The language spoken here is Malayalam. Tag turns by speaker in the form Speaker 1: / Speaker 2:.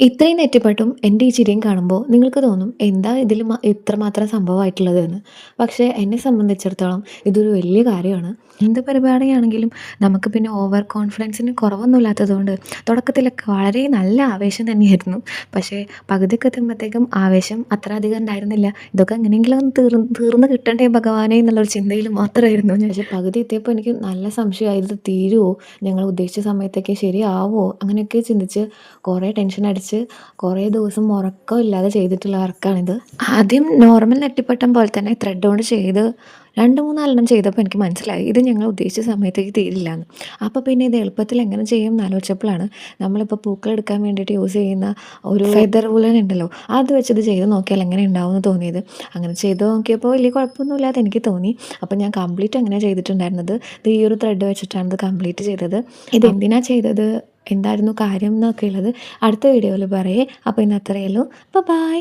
Speaker 1: ഇത്രയും നെറ്റിപ്പട്ടും എൻ്റെ ഈ ചിരിയും കാണുമ്പോൾ നിങ്ങൾക്ക് തോന്നും എന്താ ഇതിൽ ഇത്രമാത്രം സംഭവമായിട്ടുള്ളത് എന്ന്. പക്ഷേ എന്നെ സംബന്ധിച്ചിടത്തോളം ഇതൊരു വലിയ കാര്യമാണ്. എന്ത് പരിപാടിയാണെങ്കിലും നമുക്ക് പിന്നെ ഓവർ കോൺഫിഡൻസിന് കുറവൊന്നും ഇല്ലാത്തതുകൊണ്ട് തുടക്കത്തിലൊക്കെ വളരെ നല്ല ആവേശം തന്നെയായിരുന്നു. പക്ഷേ പകുതിയൊക്കെ എത്തുമ്പോഴത്തേക്കും ആവേശം അത്ര അധികം ഉണ്ടായിരുന്നില്ല. ഇതൊക്കെ എങ്ങനെയെങ്കിലും ഒന്ന് തീർന്ന് കിട്ടണ്ടേ ഭഗവാനെ എന്നുള്ളൊരു ചിന്തയിൽ മാത്രമായിരുന്നു ഞാൻ. പക്ഷേ പകുതി എത്തിയപ്പോൾ എനിക്ക് നല്ല സംശയമായി, ഇത് തീരുമോ, ഞങ്ങൾ ഉദ്ദേശിച്ച സമയത്തൊക്കെ ശരിയാവുമോ, അങ്ങനെയൊക്കെ ചിന്തിച്ച് കുറേ ടെൻഷൻ അടിച്ച് കുറേ ദിവസം ഉറക്കമില്ലാതെ ചെയ്തിട്ടുള്ള വർക്കാണിത്. ആദ്യം നോർമൽ നെറ്റിപ്പട്ടം പോലെ തന്നെ ത്രെഡ് കൊണ്ട് ചെയ്ത് 2, 3 ചെയ്തപ്പോൾ എനിക്ക് മനസ്സിലായി ഇത് ഞങ്ങൾ ഉദ്ദേശിച്ച സമയത്തേക്ക് തീരില്ലാന്ന്. അപ്പോൾ പിന്നെ ഇത് എളുപ്പത്തിൽ എങ്ങനെ ചെയ്യും എന്ന് ആലോചിച്ചപ്പോഴാണ് നമ്മളിപ്പോൾ പൂക്കൾ എടുക്കാൻ വേണ്ടിയിട്ട് യൂസ് ചെയ്യുന്ന ഒരു ഫെദർ വുളൻ ഉണ്ടല്ലോ, അത് വെച്ചിത് ചെയ്ത് നോക്കിയാൽ എങ്ങനെ ഉണ്ടാവും എന്ന് തോന്നിയത്. അങ്ങനെ ചെയ്ത് നോക്കിയപ്പോൾ വലിയ കുഴപ്പമൊന്നുമില്ലാതെ എനിക്ക് തോന്നി. അപ്പോൾ ഞാൻ കംപ്ലീറ്റ് അങ്ങനെ ചെയ്തിട്ടുണ്ടായിരുന്നത് ഇത് ഈ ഒരു ത്രെഡ് വെച്ചിട്ടാണ് ഇത് കംപ്ലീറ്റ് ചെയ്തത്. ഇതെന്തിനാ ചെയ്തത്, എന്തായിരുന്നു കാര്യം എന്നൊക്കെ ഉള്ളത് അടുത്ത വീഡിയോയിൽ പറയേ. അപ്പോൾ ഇന്ന് അത്രയേ ഉള്ളൂ. ബൈ.